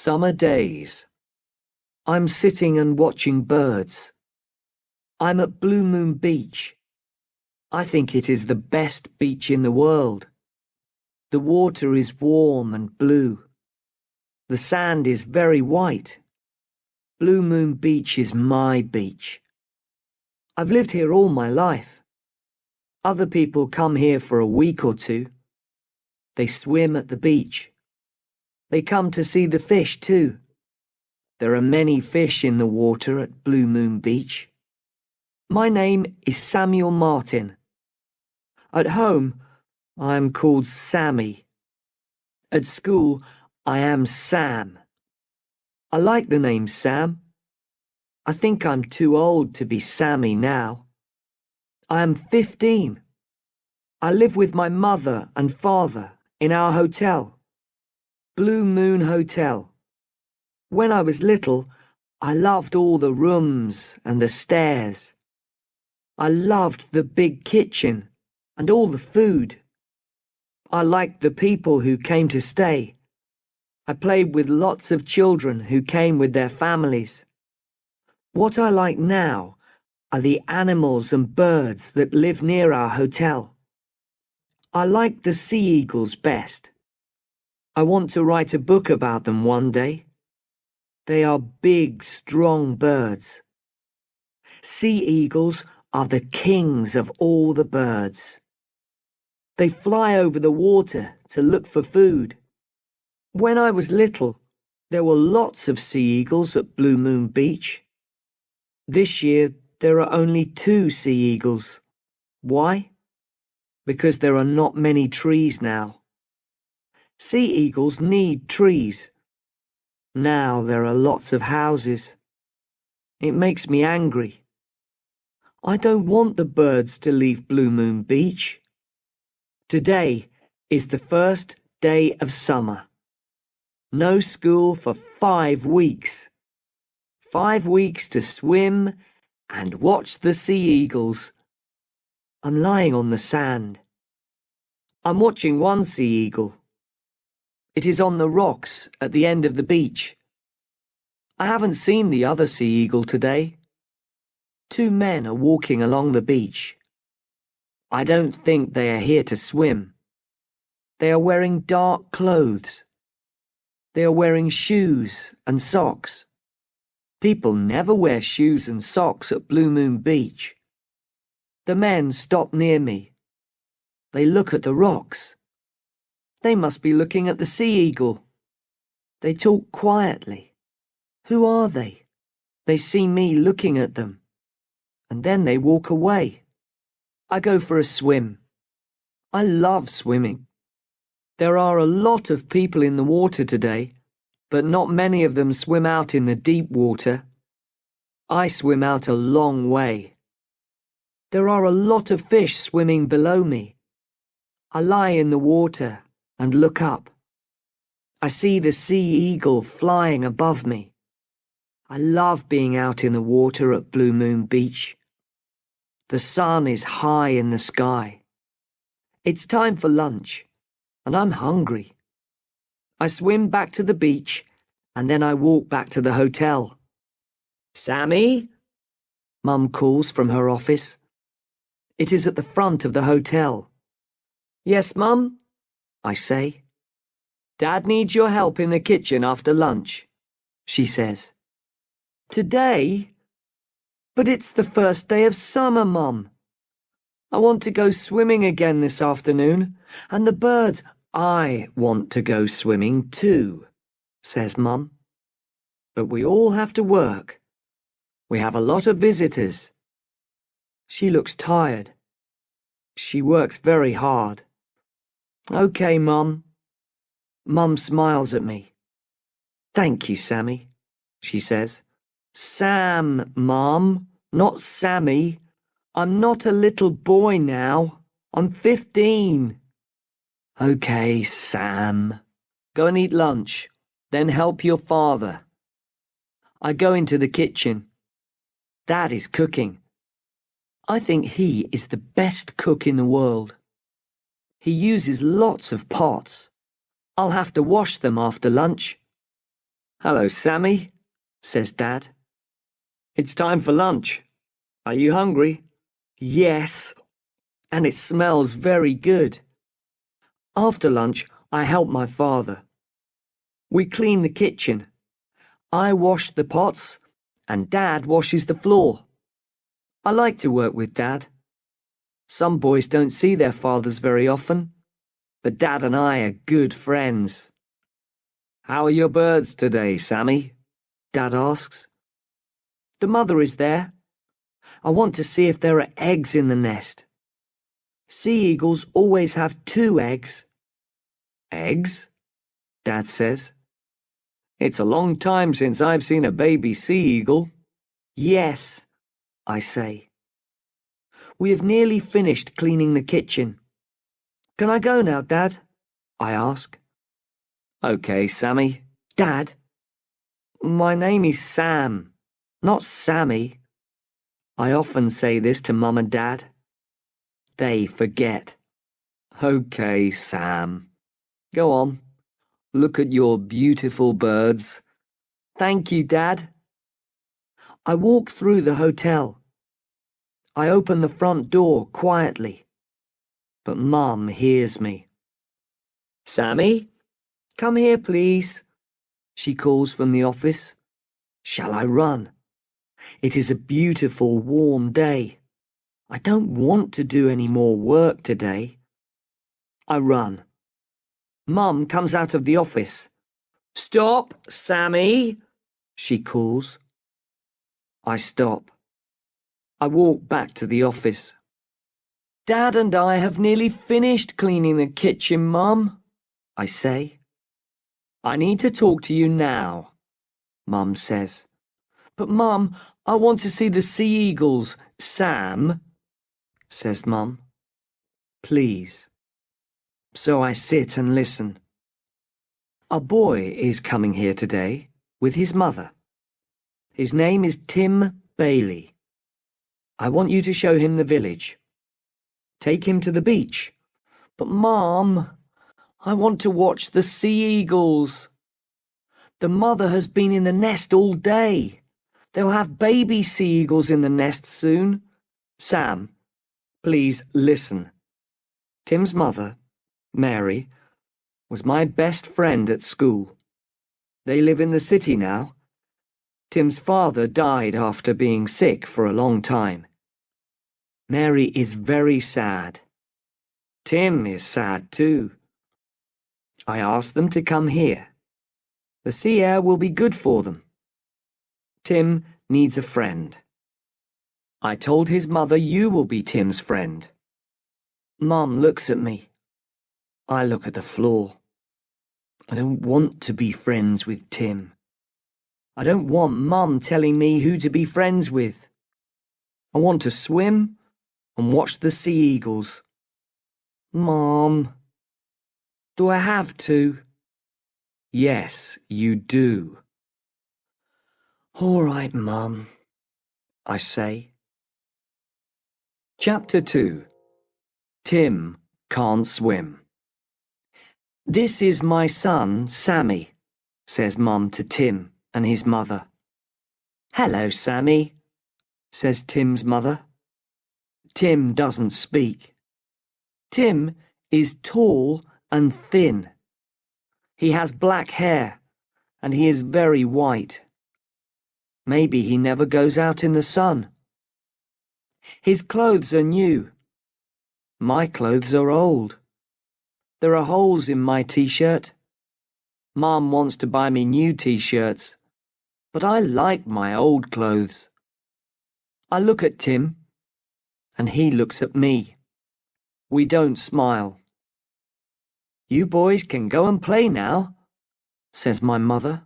Summer days. I'm sitting and watching birds. I'm at Blue Moon Beach. I think it is the best beach in the world. The water is warm and blue. The sand is very white. Blue Moon Beach is my beach. I've lived here all my life. Other people come here for a week or two. They swim at the beach. They come to see the fish too. There are many fish in the water at Blue Moon Beach. My name is Samuel Martin. At home, I am called Sammy. At school, I am Sam. I like the name Sam. I think I'm too old to be Sammy now. I am 15. I live with my mother and father in our hotel, Blue Moon Hotel. When I was little, I loved all the rooms and the stairs. I loved the big kitchen and all the food. I liked the people who came to stay. I played with lots of children who came with their families. What I like now are the animals and birds that live near our hotel. I like the sea eagles best. I want to write a book about them one day. They are big, strong birds. Sea eagles are the kings of all the birds. They fly over the water to look for food. When I was little, there were lots of sea eagles at Blue Moon Beach. This year, there are only 2 sea eagles. Why? Because there are not many trees now. Sea eagles need trees. Now there are lots of houses. It makes me angry. I don't want the birds to leave Blue Moon Beach. Today is the first day of summer. No school for 5 weeks. 5 weeks to swim and watch the sea eagles. I'm lying on the sand. I'm watching one sea eagle. It is on the rocks at the end of the beach. I haven't seen the other sea eagle today. 2 men are walking along the beach. I don't think they are here to swim. They are wearing dark clothes. They are wearing shoes and socks. People never wear shoes and socks at Blue Moon Beach. The men stop near me. They look at the rocks. They must be looking at the sea eagle. They talk quietly. Who are they? They see me looking at them. And then they walk away. I go for a swim. I love swimming. There are a lot of people in the water today, but not many of them swim out in the deep water. I swim out a long way. There are a lot of fish swimming below me. I lie in the water and look up. I see the sea eagle flying above me. I love being out in the water at Blue Moon Beach. The sun is high in the sky. It's time for lunch, and I'm hungry. I swim back to the beach, and then I walk back to the hotel. Sammy? Mum calls from her office. It is at the front of the hotel. Yes, Mum, I say. Dad needs your help in the kitchen after lunch, she says. Today? But it's the first day of summer, Mum. I want to go swimming again this afternoon, and the birds, I want to go swimming too, says Mum. But we all have to work. We have a lot of visitors. She looks tired. She works very hard. Okay, Mum. Mum smiles at me. Thank you, Sammy, she says. Sam, Mum, not Sammy. I'm not a little boy now. I'm 15. Okay, Sam. Go and eat lunch, then help your father. I go into the kitchen. Dad is cooking. I think he is the best cook in the world. He uses lots of pots. I'll have to wash them after lunch. Hello, Sammy, says Dad. It's time for lunch. Are you hungry? Yes, and it smells very good. After lunch, I help my father. We clean the kitchen. I wash the pots, and Dad washes the floor. I like to work with Dad. Some boys don't see their fathers very often, but Dad and I are good friends. How are your birds today, Sammy? Dad asks. The mother is there. I want to see if there are eggs in the nest. Sea eagles always have 2 eggs. Eggs? Dad says. It's a long time since I've seen a baby sea eagle. Yes, I say. We have nearly finished cleaning the kitchen. Can I go now, Dad? I ask. Okay, Sammy. Dad, my name is Sam, not Sammy. I often say this to Mum and Dad. They forget. Okay, Sam. Go on. Look at your beautiful birds. Thank you, Dad. I walk through the hotel. I open the front door quietly, but Mum hears me. Sammy, come here, please, she calls from the office. Shall I run? It is a beautiful, warm day. I don't want to do any more work today. I run. Mum comes out of the office. Stop, Sammy, she calls. I stop. I walk back to the office. Dad and I have nearly finished cleaning the kitchen, Mum, I say. I need to talk to you now, Mum says. But Mum, I want to see the sea eagles. Sam, says Mum. Please. So I sit and listen. A boy is coming here today with his mother. His name is Tim Bailey. I want you to show him the village. Take him to the beach. But Mum, I want to watch the sea eagles. The mother has been in the nest all day. They'll have baby sea eagles in the nest soon. Sam, please listen. Tim's mother, Mary, was my best friend at school. They live in the city now. Tim's father died after being sick for a long time. Mary is very sad. Tim is sad too. I asked them to come here. The sea air will be good for them. Tim needs a friend. I told his mother you will be Tim's friend. Mum looks at me. I look at the floor. I don't want to be friends with Tim. I don't want Mum telling me who to be friends with. I want to swim and watch the sea eagles. Mum, do I have to? Yes, you do. All right, Mum, I say. Chapter 2. Tim can't swim. This is my son, Sammy, says Mum to Tim and his mother. Hello, Sammy, says Tim's mother. Tim doesn't speak. Tim is tall and thin. He has black hair and he is very white. Maybe he never goes out in the sun. His clothes are new. My clothes are old. There are holes in my t-shirt. Mum wants to buy me new t-shirts, but I like my old clothes. I look at Tim, and he looks at me. We don't smile. You boys can go and play now, says my mother.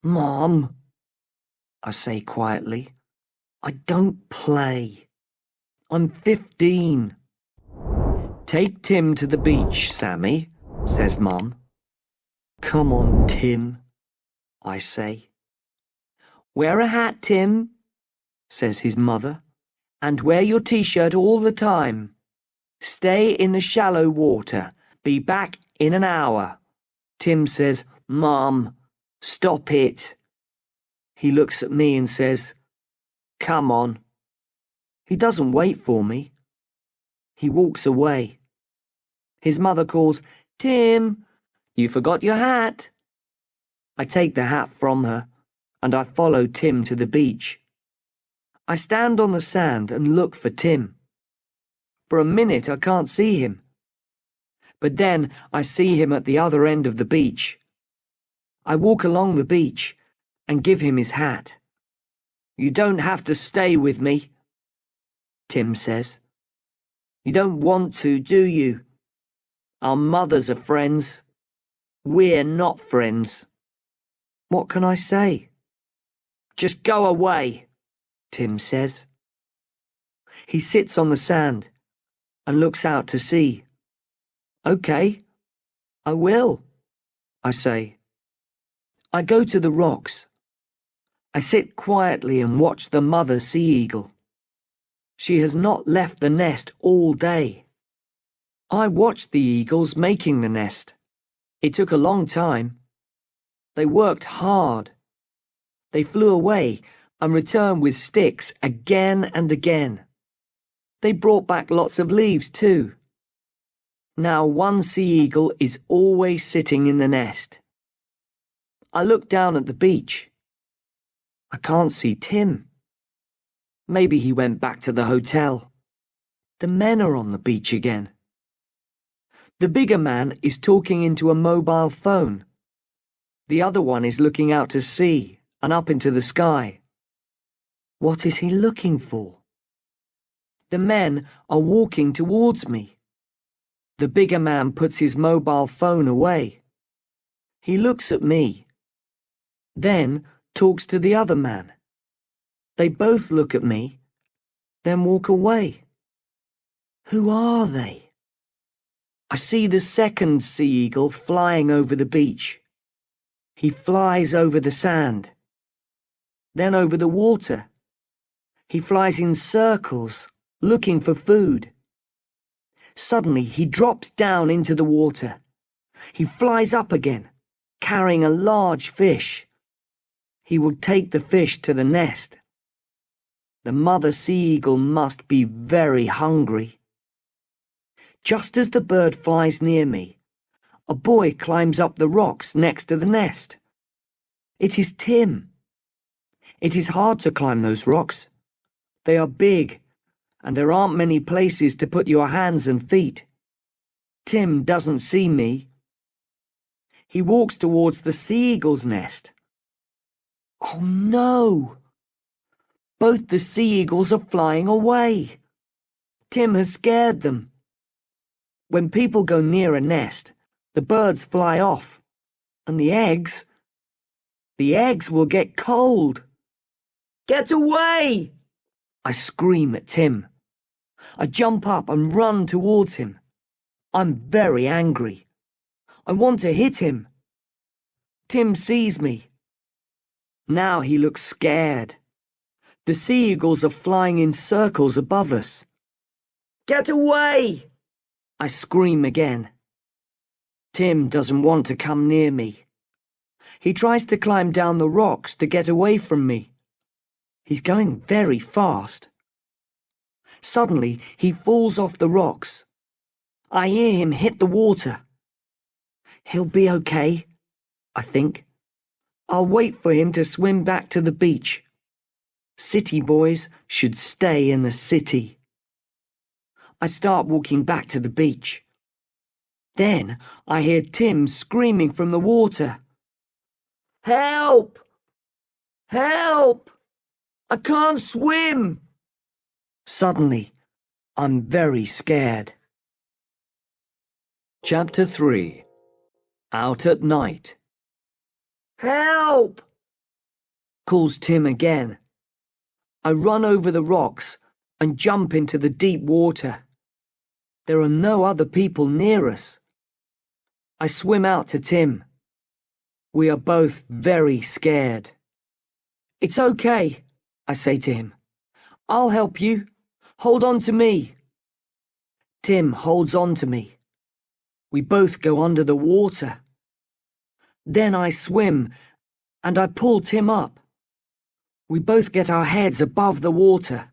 Mum, I say quietly, I don't play. I'm 15. Take Tim to the beach, Sammy, says Mum. Come on, Tim, I say. Wear a hat, Tim, says his mother, and wear your t-shirt all the time. Stay in the shallow water. Be back in an hour. Tim says, Mum, Stop it. He looks at me and says, "Come on." He doesn't wait for me. He walks away. His mother calls, "Tim, you forgot your hat." I take the hat from her and I follow Tim to the beach. I stand on the sand and look for Tim. For a minute I can't see him. But then I see him at the other end of the beach. I walk along the beach and give him his hat. "You don't have to stay with me," Tim says. "You don't want to, do you? Our mothers are friends. We're not friends." What can I say? "Just go away," Tim says. He sits on the sand and looks out to sea. "Okay, I will," I say. I go to the rocks. I sit quietly and watch the mother sea eagle. She has not left the nest all day. I watched the eagles making the nest. It took a long time. They worked hard. They flew away and returned with sticks again and again. They brought back lots of leaves too. Now one sea eagle is always sitting in the nest. I look down at the beach. I can't see Tim. Maybe he went back to the hotel. The men are on the beach again. The bigger man is talking into a mobile phone. The other one is looking out to sea and up into the sky. What is he looking for? The men are walking towards me. The bigger man puts his mobile phone away. He looks at me, then talks to the other man. They both look at me, then walk away. Who are they? I see the second sea eagle flying over the beach. He flies over the sand, then over the water. He flies in circles, looking for food. Suddenly he drops down into the water. He flies up again, carrying a large fish. He will take the fish to the nest. The mother sea eagle must be very hungry. Just as the bird flies near me, a boy climbs up the rocks next to the nest. It is Tim. It is hard to climb those rocks. They are big, and there aren't many places to put your hands and feet. Tim doesn't see me. He walks towards the sea eagle's nest. Oh no! Both the sea eagles are flying away. Tim has scared them. When people go near a nest, the birds fly off, and the eggs will get cold. Get away! I scream at Tim. I jump up and run towards him. I'm very angry. I want to hit him. Tim sees me. Now he looks scared. The sea eagles are flying in circles above us. Get away! I scream again. Tim doesn't want to come near me. He tries to climb down the rocks to get away from me. He's going very fast. Suddenly, he falls off the rocks. I hear him hit the water. He'll be okay, I think. I'll wait for him to swim back to the beach. City boys should stay in the city. I start walking back to the beach. Then I hear Tim screaming from the water. Help! Help! I can't swim! Suddenly, I'm very scared. Chapter 3. Out at Night. Help! Calls Tim again. I run over the rocks and jump into the deep water. There are no other people near us. I swim out to Tim. We are both very scared. It's okay, I say to him. I'll help you. Hold on to me. Tim holds on to me. We both go under the water. Then I swim and I pull Tim up. We both get our heads above the water.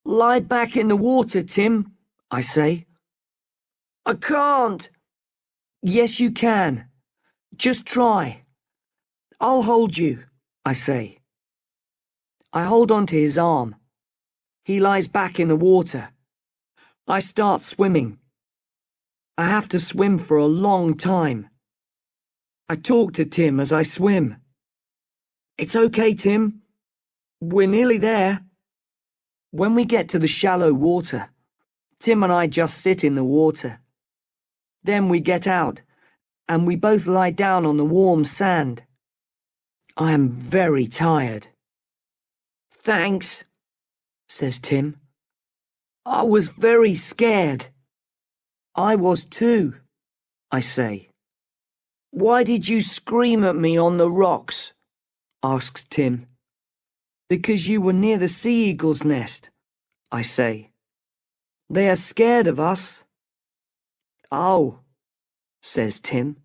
"Lie back in the water, Tim," I say. "I can't." "Yes, you can. Just try." "I'll hold you," I say. I hold onto his arm. He lies back in the water. I start swimming. I have to swim for a long time. I talk to Tim as I swim. "It's okay, Tim. We're nearly there." When we get to the shallow water, Tim and I just sit in the water. Then we get out, and we both lie down on the warm sand. I am very tired. "Thanks," says Tim. "I was very scared." "I was too," I say. "Why did you scream at me on the rocks?" asks Tim. "Because you were near the sea eagle's nest," I say. "They are scared of us." "Oh," says Tim.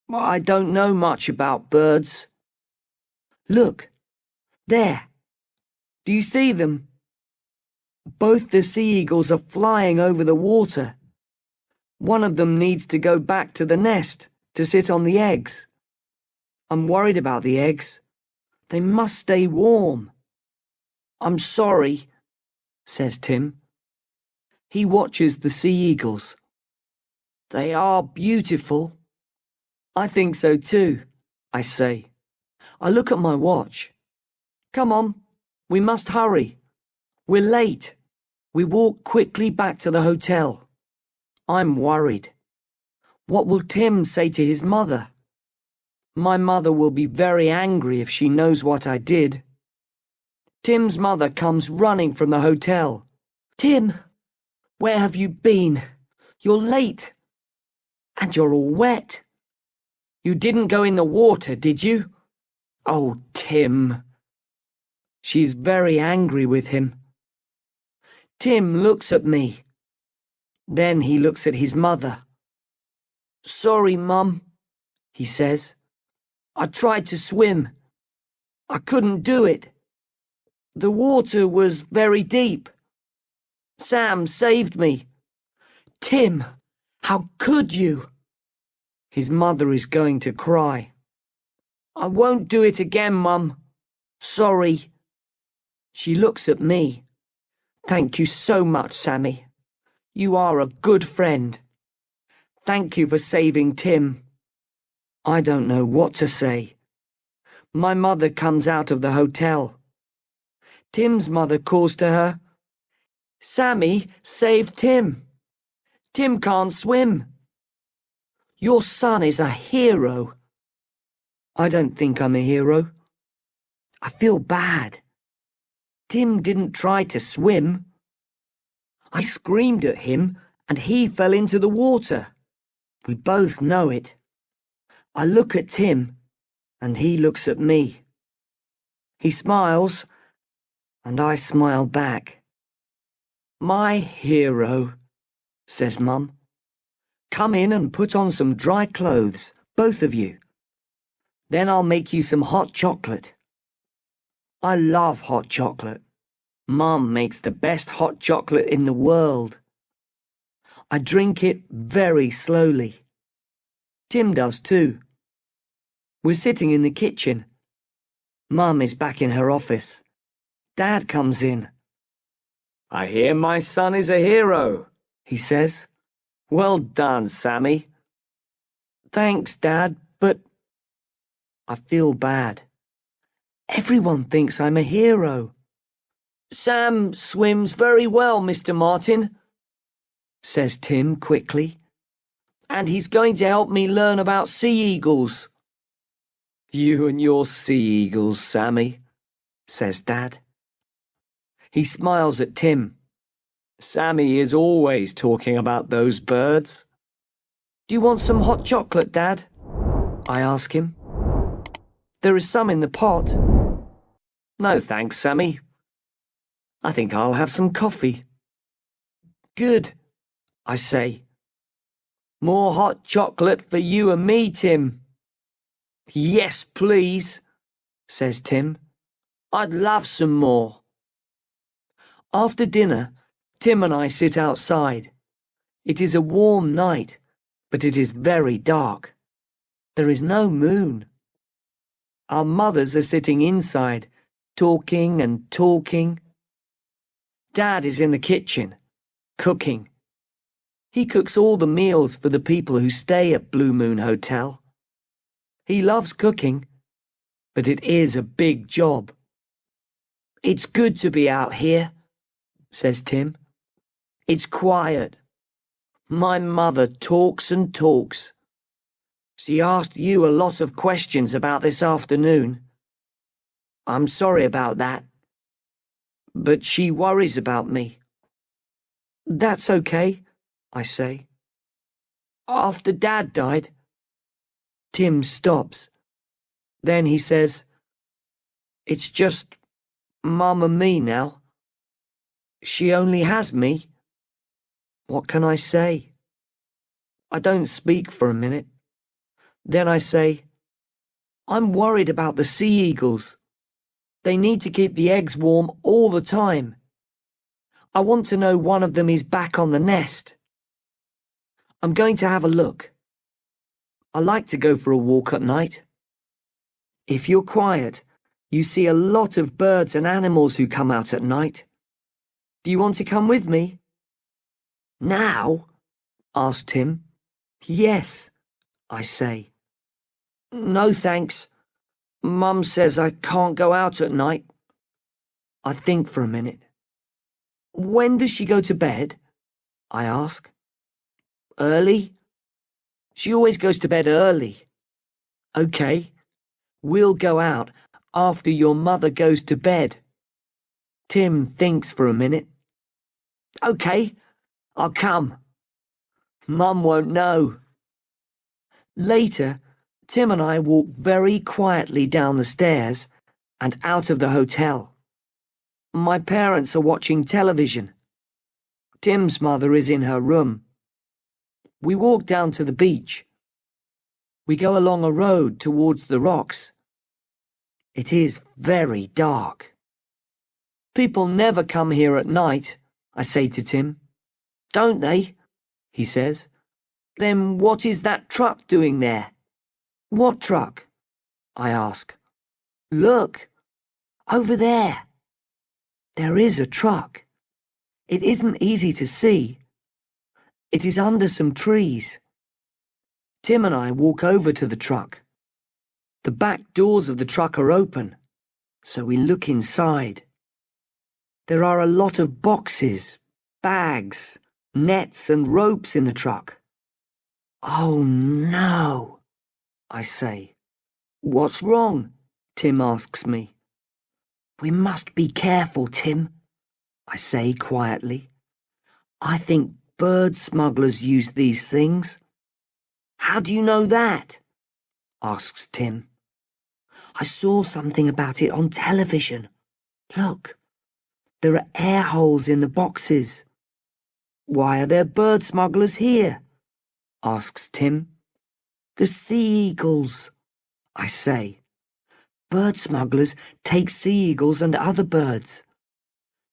"I don't know much about birds." "Look, there. Do you see them? Both the sea eagles are flying over the water. One of them needs to go back to the nest to sit on the eggs. I'm worried about the eggs. They must stay warm." "I'm sorry," says Tim. He watches the sea eagles. "They are beautiful." "I think so too," I say. I look at my watch. "Come on, we must hurry. We're late." We walk quickly back to the hotel. I'm worried. What will Tim say to his mother? My mother will be very angry if she knows what I did. Tim's mother comes running from the hotel. "Tim, where have you been? You're late. And you're all wet. You didn't go in the water, did you?" "Oh, Tim." She's very angry with him. Tim looks at me. Then he looks at his mother. "Sorry, Mum," he says. "I tried to swim. I couldn't do it. The water was very deep. Sam saved me." "Tim, how could you?" His mother is going to cry. "I won't do it again, Mum. Sorry." She looks at me. "Thank you so much, Sammy. You are a good friend. Thank you for saving Tim." I don't know what to say. My mother comes out of the hotel. Tim's mother calls to her. "Sammy saved Tim. Tim can't swim. Your son is a hero." I don't think I'm a hero. I feel bad. Tim didn't try to swim. I screamed at him and he fell into the water. We both know it. I look at Tim and he looks at me. He smiles and I smile back. "My hero," says Mum. "Come in and put on some dry clothes, both of you. Then I'll make you some hot chocolate." I love hot chocolate. Mum makes the best hot chocolate in the world. I drink it very slowly. Tim does too. We're sitting in the kitchen. Mum is back in her office. Dad comes in. "I hear my son is a hero," he says. "Well done, Sammy." "Thanks, Dad, but..." I feel bad. Everyone thinks I'm a hero. "Sam swims very well, Mr. Martin," says Tim quickly. "And he's going to help me learn about sea eagles." "You and your sea eagles, Sammy," says Dad. He smiles at Tim. "Sammy is always talking about those birds." "Do you want some hot chocolate, Dad?" I ask him. "There is some in the pot." "No thanks, Sammy. I think I'll have some coffee." "Good," I say. "More hot chocolate for you and me, Tim." Yes, please, says Tim. I'd love some more. After dinner, Tim and I sit outside. It is a warm night, but it is very dark. There is no moon. Our mothers are sitting inside, talking and talking. Dad is in the kitchen, cooking. He cooks all the meals for the people who stay at Blue Moon Hotel. He loves cooking, but it is a big job. It's good to be out here, says Tim. It's quiet. My mother talks and talks. She asked you a lot of questions about this afternoon. I'm sorry about that. But she worries about me. That's okay, I say. After Dad died, Tim stops. Then he says, it's just Mum and me now. She only has me. What can I say? I don't speak for a minute. Then I say, I'm worried about the sea eagles. They need to keep the eggs warm all the time. I want to know one of them is back on the nest. I'm going to have a look. I like to go for a walk at night. If you're quiet, you see a lot of birds and animals who come out at night. Do you want to come with me? Now? asked Tim. Yes, I say. No thanks. Mum says I can't go out at night. I think for a minute. When does she go to bed? I ask. Early? She always goes to bed early. Okay, we'll go out after your mother goes to bed. Tim thinks for a minute. Okay, I'll come. Mum won't know. Later, Tim and I walk very quietly down the stairs and out of the hotel. My parents are watching television. Tim's mother is in her room. We walk down to the beach. We go along a road towards the rocks. It is very dark. People never come here at night, I say to Tim. Don't they? He says. Then what is that truck doing there? What truck? I ask. Look, over there. There is a truck. It isn't easy to see. It is under some trees. Tim and I walk over to the truck. The back doors of the truck are open, so we look inside. There are a lot of boxes, bags, nets and ropes in the truck. Oh no, I say. What's wrong? Tim asks me. We must be careful, Tim, I say quietly. I think bird smugglers use these things. How do you know that? Asks Tim. I saw something about it on television. Look, there are air holes in the boxes. Why are there bird smugglers here? Asks Tim. The sea eagles, I say. Bird smugglers take sea eagles and other birds.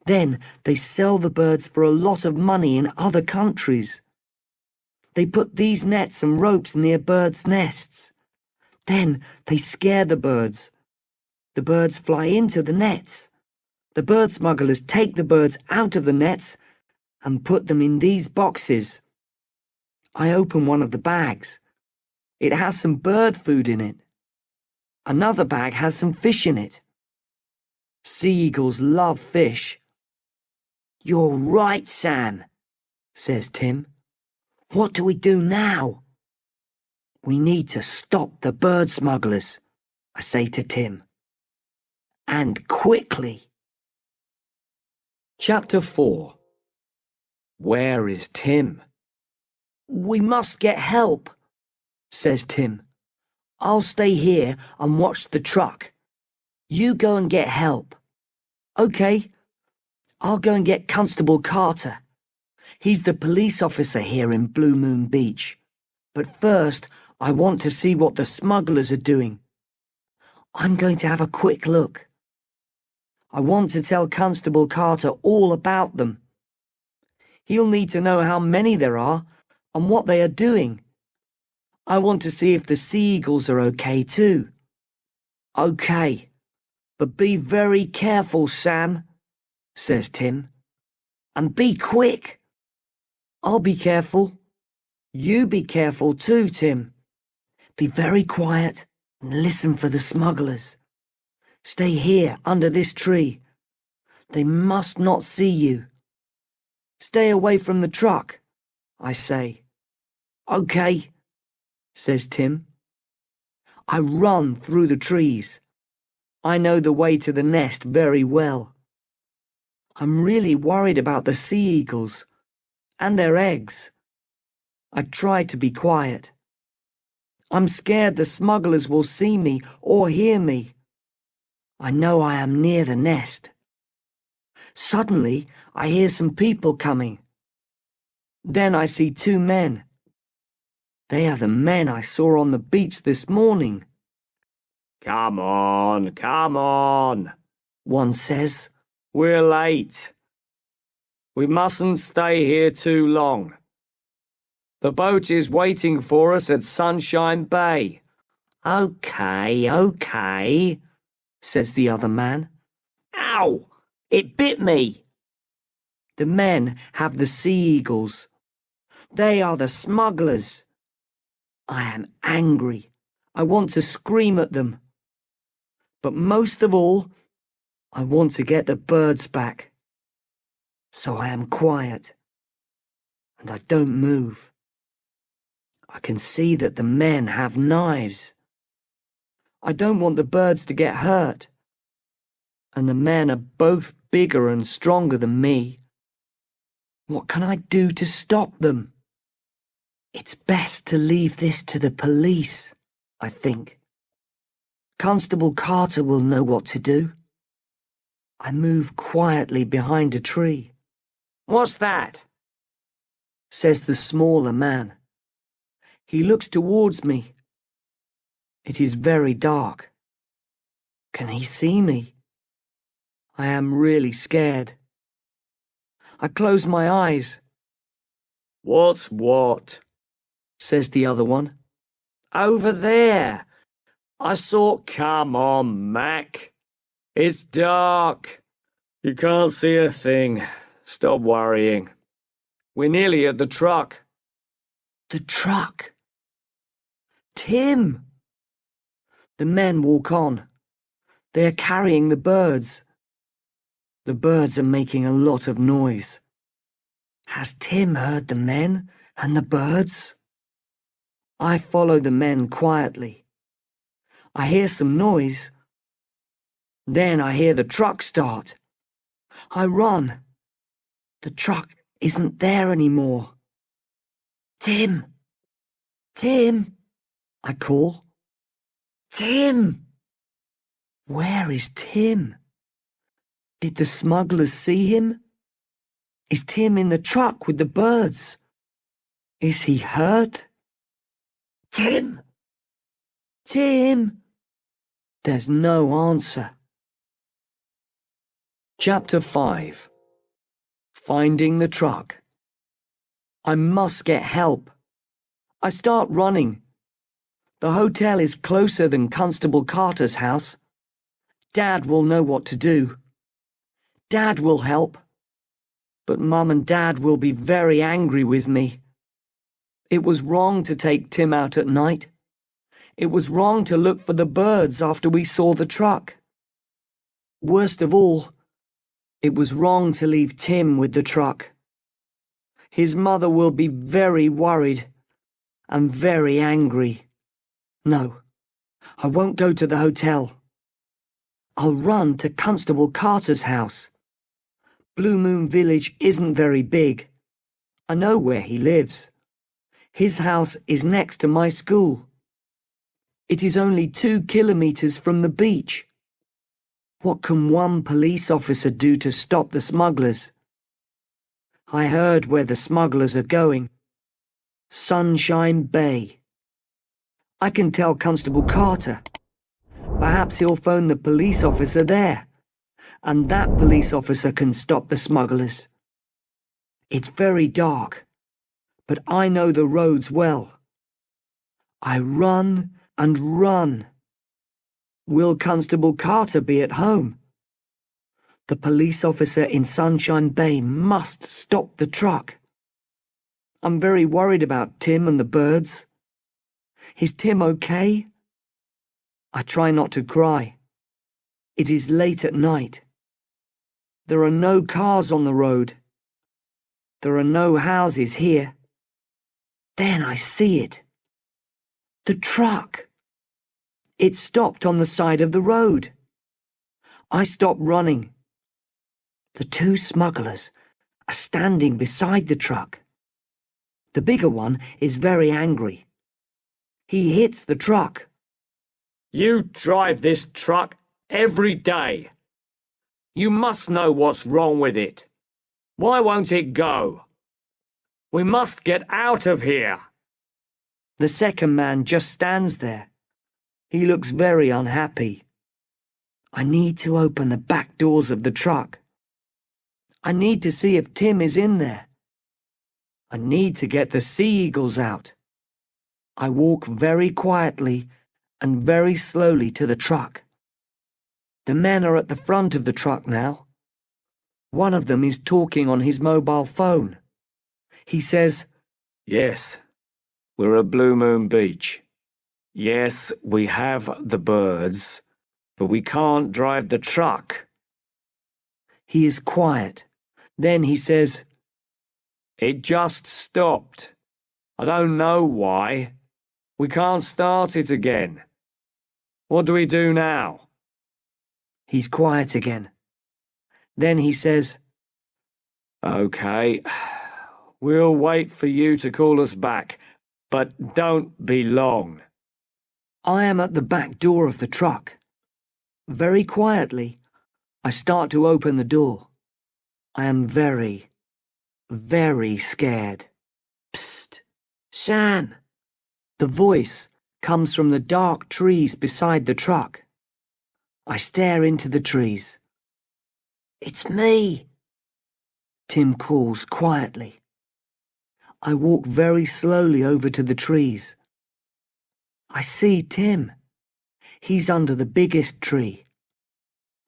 Then they sell the birds for a lot of money in other countries. They put these nets and ropes near birds' nests. Then they scare the birds. The birds fly into the nets. The bird smugglers take the birds out of the nets and put them in these boxes. I open one of the bags. It has some bird food in it. Another bag has some fish in it. Sea eagles love fish. You're right, Sam, says Tim. What do we do now? We need to stop the bird smugglers, I say to Tim. And quickly. Chapter 4. Where is Tim? We must get help, says Tim. I'll stay here and watch the truck. You go and get help. Okay, I'll go and get Constable Carter. He's the police officer here in Blue Moon Beach. But first, I want to see what the smugglers are doing. I'm going to have a quick look. I want to tell Constable Carter all about them. He'll need to know how many there are and what they are doing. I want to see if the seagulls are okay too. Okay, but be very careful, Sam, says Tim. And be quick. I'll be careful. You be careful too, Tim. Be very quiet and listen for the smugglers. Stay here under this tree. They must not see you. Stay away from the truck, I say. Okay, says Tim. I run through the trees. I know the way to the nest very well. I'm really worried about the sea eagles and their eggs. I try to be quiet. I'm scared the smugglers will see me or hear me. I know I am near the nest. Suddenly, I hear some people coming. Then I see two men. They are the men I saw on the beach this morning. Come on, one says. We're late. We mustn't stay here too long. The boat is waiting for us at Sunshine Bay. Okay, says the other man. Ow! It bit me. The men have the sea eagles. They are the smugglers. I am angry. I want to scream at them. But most of all, I want to get the birds back. So I am quiet. And I don't move. I can see that the men have knives. I don't want the birds to get hurt. And the men are both bigger and stronger than me. What can I do to stop them? It's best to leave this to the police, I think. Constable Carter will know what to do. I move quietly behind a tree. What's that? Says the smaller man. He looks towards me. It is very dark. Can he see me? I am really scared. I close my eyes. What's what? Says the other one. Over there. I saw... Come on, Mac. It's dark. You can't see a thing. Stop worrying. We're nearly at the truck. The truck? Tim! The men walk on. They are carrying the birds. The birds are making a lot of noise. Has Tim heard the men and the birds? I follow the men quietly. I hear some noise. Then I hear the truck start. I run. The truck isn't there anymore. Tim! Tim! I call. Tim! Where is Tim? Did the smugglers see him? Is Tim in the truck with the birds? Is he hurt? Tim! Tim! There's no answer. Chapter 5. Finding the truck. I must get help. I start running. The hotel is closer than Constable Carter's house. Dad will know what to do. Dad will help. But Mum and Dad will be very angry with me. It was wrong to take Tim out at night. It was wrong to look for the birds after we saw the truck. Worst of all, it was wrong to leave Tim with the truck. His mother will be very worried and very angry. No, I won't go to the hotel. I'll run to Constable Carter's house. Blue Moon Village isn't very big. I know where he lives. His house is next to my school. It is only 2 kilometers from the beach. What can one police officer do to stop the smugglers? I heard where the smugglers are going. Sunshine Bay. I can tell Constable Carter. Perhaps he'll phone the police officer there, and that police officer can stop the smugglers. It's very dark, but I know the roads well. I run and run. Will Constable Carter be at home? The police officer in Sunshine Bay must stop the truck. I'm very worried about Tim and the birds. Is Tim okay? I try not to cry. It is late at night. There are no cars on the road. There are no houses here. Then I see it. The truck. It stopped on the side of the road. I stop running. The two smugglers are standing beside the truck. The bigger one is very angry. He hits the truck. You drive this truck every day. You must know what's wrong with it. Why won't it go? We must get out of here. The second man just stands there. He looks very unhappy. I need to open the back doors of the truck. I need to see if Tim is in there. I need to get the sea eagles out. I walk very quietly and very slowly to the truck. The men are at the front of the truck now. One of them is talking on his mobile phone. He says, Yes, we're at Blue Moon Beach. Yes, we have the birds, but we can't drive the truck. He is quiet. Then he says, It just stopped. I don't know why. We can't start it again. What do we do now? He's quiet again. Then he says, Okay, we'll wait for you to call us back, but don't be long. I am at the back door of the truck. Very quietly, I start to open the door. I am very, very scared. Psst, Sam. The voice comes from the dark trees beside the truck. I stare into the trees. It's me, Tim calls quietly. I walk very slowly over to the trees. I see Tim. He's under the biggest tree.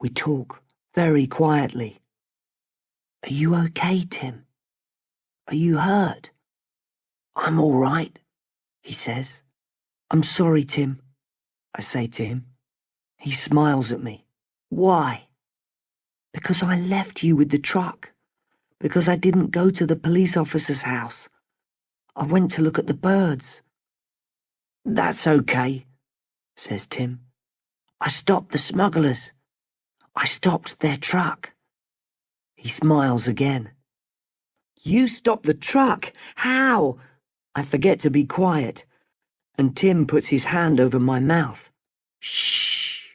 We talk very quietly. Are you okay, Tim? Are you hurt? I'm all right, he says. I'm sorry, Tim, I say to him. He smiles at me. Why? Because I left you with the truck. Because I didn't go to the police officer's house. I went to look at the birds. That's okay, says Tim. I stopped the smugglers. I stopped their truck. He smiles again. You stopped the truck? How? I forget to be quiet, and Tim puts his hand over my mouth. Shh.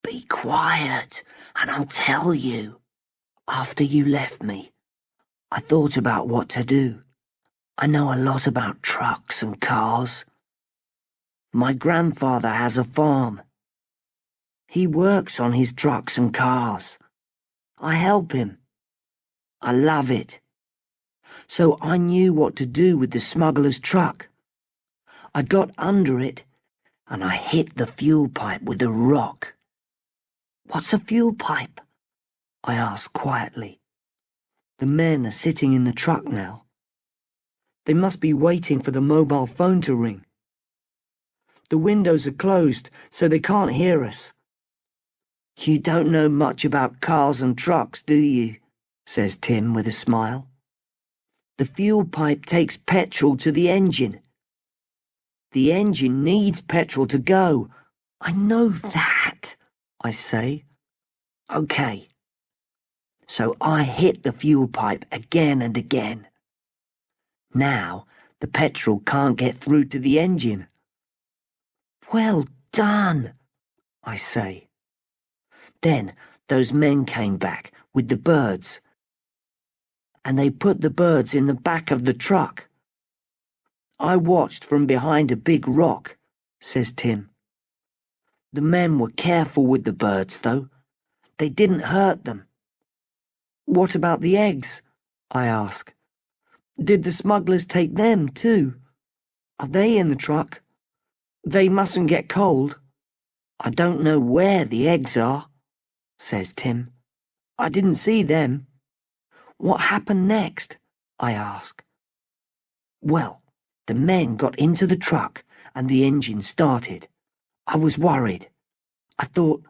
Be quiet, and I'll tell you. After you left me, I thought about what to do. I know a lot about trucks and cars. My grandfather has a farm. He works on his trucks and cars. I help him. I love it. So I knew what to do with the smuggler's truck. I got under it and I hit the fuel pipe with a rock. What's a fuel pipe? I asked quietly. The men are sitting in the truck now. They must be waiting for the mobile phone to ring. The windows are closed, so they can't hear us. You don't know much about cars and trucks, do you? Says Tim with a smile. The fuel pipe takes petrol to the engine. The engine needs petrol to go. I know that, I say. Okay. So I hit the fuel pipe again and again. Now the petrol can't get through to the engine. Well done, I say. Then those men came back with the birds, and they put the birds in the back of the truck. I watched from behind a big rock, says Tim. The men were careful with the birds, though. They didn't hurt them. What about the eggs? I ask. Did the smugglers take them too? Are they in the truck? They mustn't get cold. I don't know where the eggs are, says Tim. I didn't see them. What happened next? I ask. Well, the men got into the truck and the engine started. I was worried. I thought,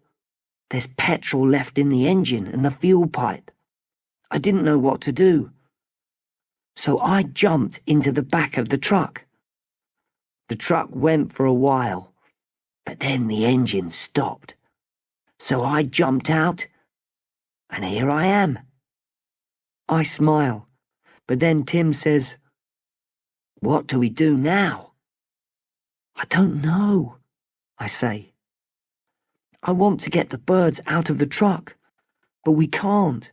there's petrol left in the engine and the fuel pipe. I didn't know what to do. So I jumped into the back of the truck. The truck went for a while, but then the engine stopped. So I jumped out, and here I am. I smile, but then Tim says, "What do we do now?" "I don't know," I say. "I want to get the birds out of the truck, but we can't.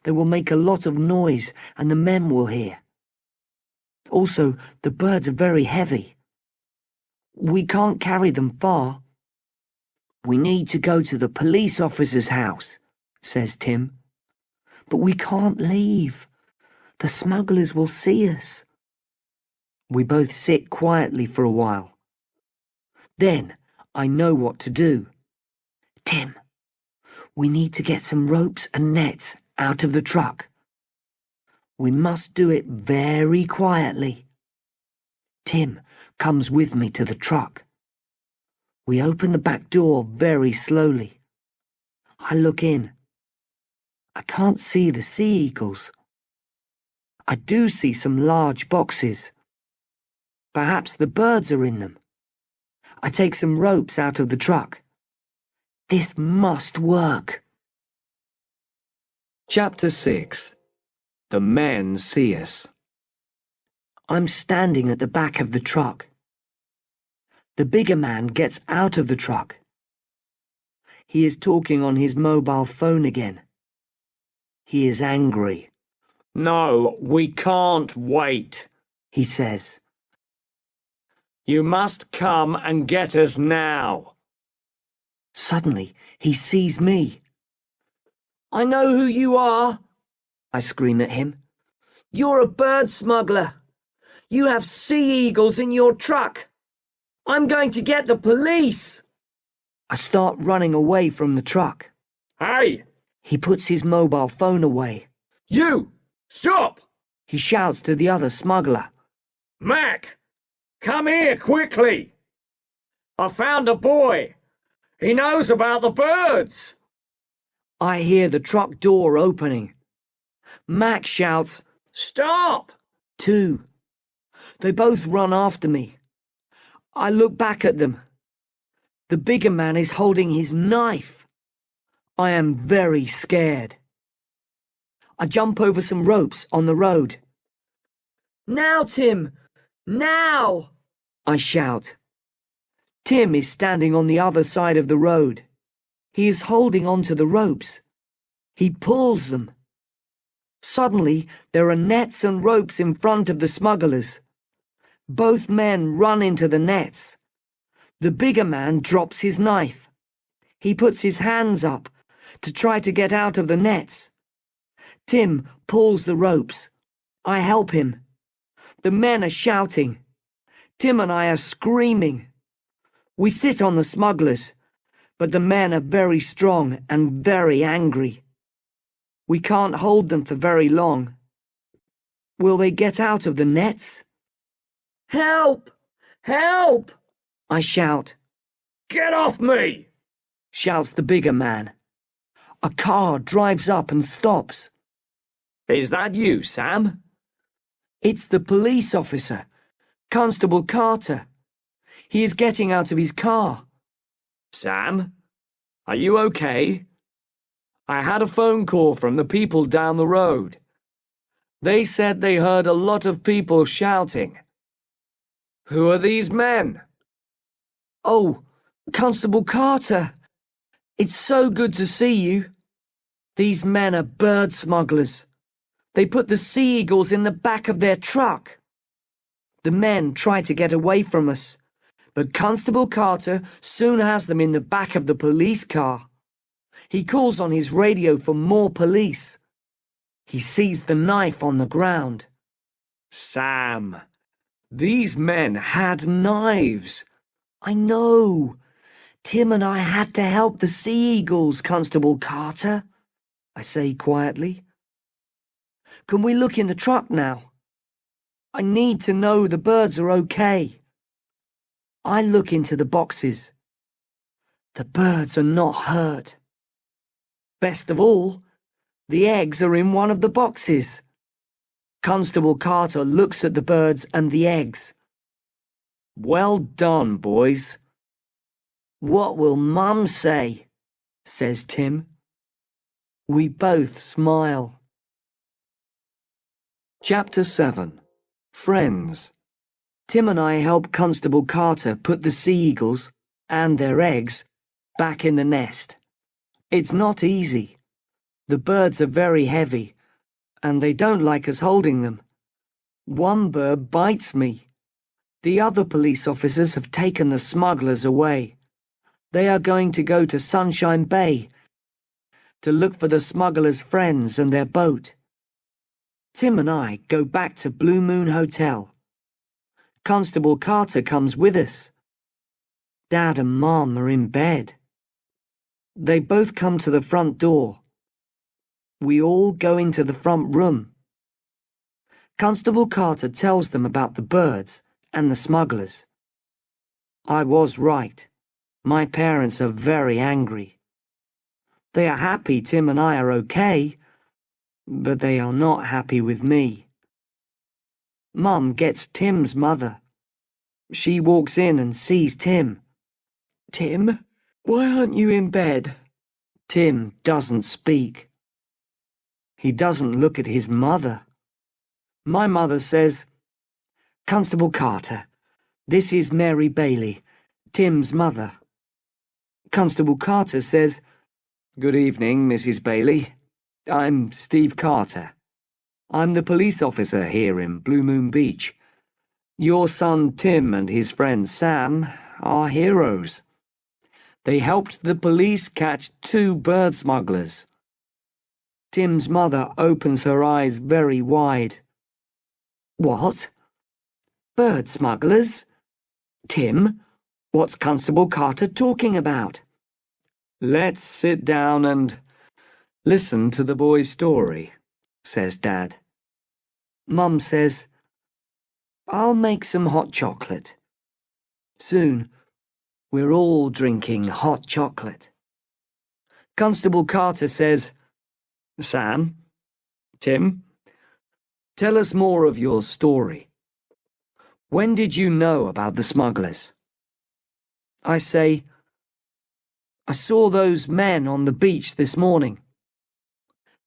They will make a lot of noise and the men will hear. Also, the birds are very heavy. We can't carry them far." "We need to go to the police officer's house," says Tim. "But we can't leave. The smugglers will see us." We both sit quietly for a while. Then I know what to do. "Tim, we need to get some ropes and nets out of the truck. We must do it very quietly." Tim comes with me to the truck. We open the back door very slowly. I look in. I can't see the sea eagles. I do see some large boxes. Perhaps the birds are in them. I take some ropes out of the truck. This must work. Chapter 6. The men see us. I'm standing at the back of the truck. The bigger man gets out of the truck. He is talking on his mobile phone again. He is angry. "No, we can't wait," he says. "You must come and get us now." Suddenly, he sees me. "I know who you are," I scream at him. "You're a bird smuggler. You have sea eagles in your truck. I'm going to get the police." I start running away from the truck. "Hey, He puts his mobile phone away. you! Stop! He shouts to the other smuggler. Mac, come here quickly. I found a boy. He knows about the birds." I hear the truck door opening. Mac shouts, "Stop!" too. They both run after me. I look back at them. The bigger man is holding his knife. I am very scared. I jump over some ropes on the road. "Now, Tim! Now!" I shout. Tim is standing on the other side of the road. He is holding onto the ropes. He pulls them. Suddenly, there are nets and ropes in front of the smugglers. Both men run into the nets. The bigger man drops his knife. He puts his hands up to try to get out of the nets. Tim pulls the ropes. I help him. The men are shouting. Tim and I are screaming. We sit on the smugglers, but the men are very strong and very angry. We can't hold them for very long. Will they get out of the nets? "Help! Help!" I shout. "Get off me!" shouts the bigger man. A car drives up and stops. "Is that you, Sam?" It's the police officer, Constable Carter. He is getting out of his car. "Sam, are you okay? I had a phone call from the people down the road. They said they heard a lot of people shouting. Who are these men?" "Oh, Constable Carter, it's so good to see you. These men are bird smugglers. They put the sea eagles in the back of their truck. The men try to get away from us, but Constable Carter soon has them in the back of the police car. He calls on his radio for more police. He sees the knife on the ground. Sam, these men had knives. I know. Tim and I had to help the Sea Eagles, Constable Carter, I say quietly. Can we look in the truck now? I need to know the birds are okay. I look into the boxes. The birds are not hurt. Best of all, the eggs are in one of the boxes. Constable Carter looks at the birds and the eggs. Well done, boys. What will Mum say? Says Tim. We both smile. Chapter 7. Friends. Tim and I help Constable Carter put the sea eagles and their eggs back in the nest. It's not easy. The birds are very heavy, and they don't like us holding them. One bird bites me. The other police officers have taken the smugglers away. They are going to go to Sunshine Bay to look for the smugglers' friends and their boat. Tim and I go back to Blue Moon Hotel. Constable Carter comes with us. Dad and Mom are in bed. They both come to the front door. We all go into the front room. Constable Carter tells them about the birds and the smugglers. I was right. My parents are very angry. They are happy Tim and I are okay, but they are not happy with me. Mum gets Tim's mother. She walks in and sees Tim. Tim, why aren't you in bed? Tim doesn't speak. He doesn't look at his mother. My mother says, Constable Carter, this is Mary Bailey, Tim's mother. Constable Carter says, Good evening, Mrs. Bailey. I'm Steve Carter. I'm the police officer here in Blue Moon Beach. Your son Tim and his friend Sam are heroes. They helped the police catch 2 bird smugglers. Tim's mother opens her eyes very wide. What? Bird smugglers? Tim, what's Constable Carter talking about? Let's sit down and listen to the boy's story, says Dad. Mum says, I'll make some hot chocolate. Soon, we're all drinking hot chocolate. Constable Carter says, Sam, Tim, tell us more of your story. When did you know about the smugglers? I say, I saw those men on the beach this morning.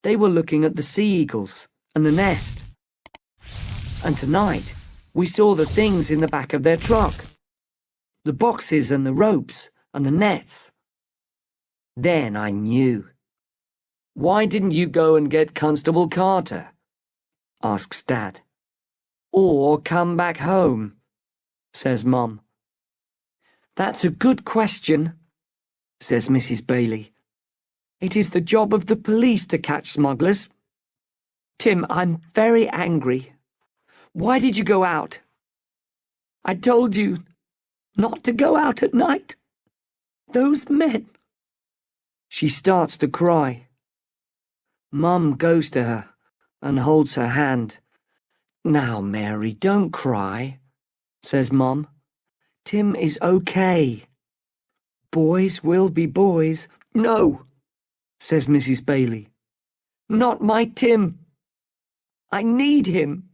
They were looking at the sea eagles and the nest. And tonight, we saw the things in the back of their truck. The boxes and the ropes and the nets. Then I knew. Why didn't you go and get Constable Carter? Asks Dad. Or come back home, says Mum. That's a good question, says Mrs. Bailey. It is the job of the police to catch smugglers. Tim, I'm very angry. Why did you go out? I told you not to go out at night. Those men. She starts to cry. Mum goes to her and holds her hand. Now, Mary, don't cry, says Mum. Tim is okay. Boys will be boys. No, says Mrs. Bailey. Not my Tim. I need him.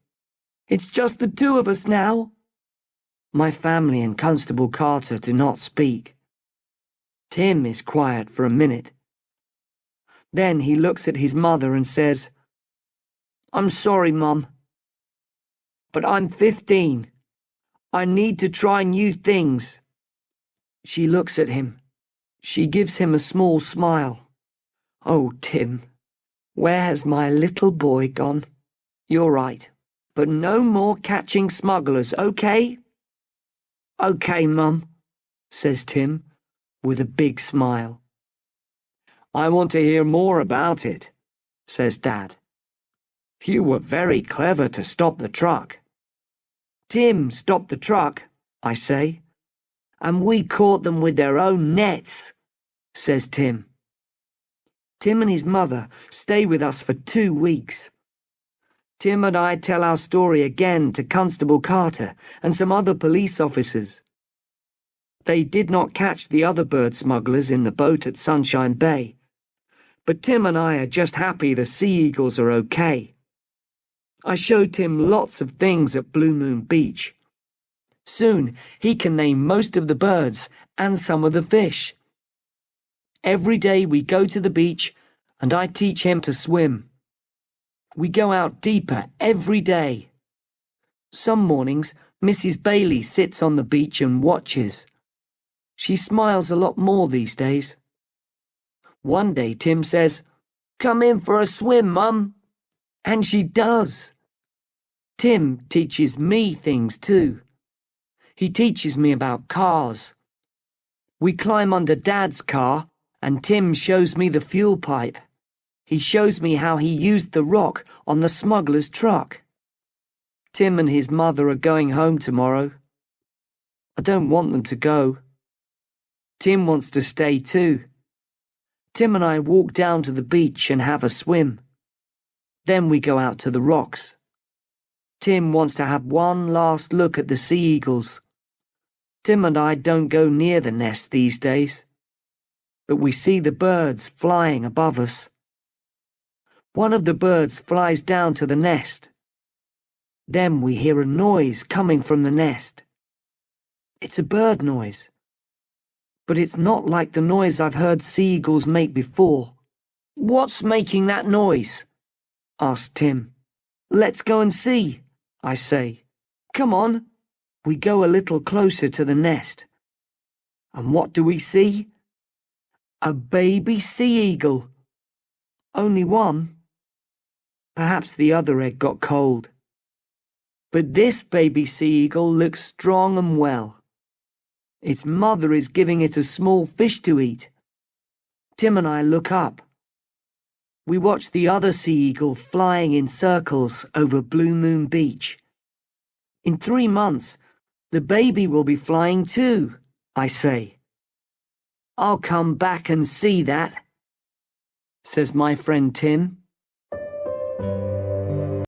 It's just the 2 of us now. My family and Constable Carter do not speak. Tim is quiet for a minute. Then he looks at his mother and says, I'm sorry, Mum, but I'm 15. I need to try new things. She looks at him. She gives him a small smile. Oh, Tim, where has my little boy gone? You're right, but no more catching smugglers, okay? "OK, Mum," says Tim, with a big smile. "I want to hear more about it," says Dad. "You were very clever to stop the truck." "Tim stopped the truck," I say, "and we caught them with their own nets," says Tim. Tim and his mother stay with us for 2 weeks. Tim and I tell our story again to Constable Carter and some other police officers. They did not catch the other bird smugglers in the boat at Sunshine Bay, but Tim and I are just happy the sea eagles are okay. I show Tim lots of things at Blue Moon Beach. Soon he can name most of the birds and some of the fish. Every day we go to the beach and I teach him to swim. We go out deeper every day. Some mornings Mrs. Bailey sits on the beach and watches. She smiles a lot more these days. One day Tim says, "Come in for a swim, Mum." And she does. Tim teaches me things too. He teaches me about cars. We climb under Dad's car and Tim shows me the fuel pipe. He shows me how he used the rock on the smuggler's truck. Tim and his mother are going home tomorrow. I don't want them to go. Tim wants to stay too. Tim and I walk down to the beach and have a swim. Then we go out to the rocks. Tim wants to have one last look at the sea eagles. Tim and I don't go near the nest these days, but we see the birds flying above us. One of the birds flies down to the nest. Then we hear a noise coming from the nest. It's a bird noise, but it's not like the noise I've heard sea eagles make before. "What's making that noise?" asks Tim. "Let's go and see," I say. "Come on." We go a little closer to the nest. And what do we see? A baby sea eagle. Only one. Perhaps the other egg got cold. But this baby sea eagle looks strong and well. Its mother is giving it a small fish to eat. Tim and I look up. We watch the other sea eagle flying in circles over Blue Moon Beach. In 3 months, the baby will be flying too, I say. "I'll come back and see that," says my friend Tim.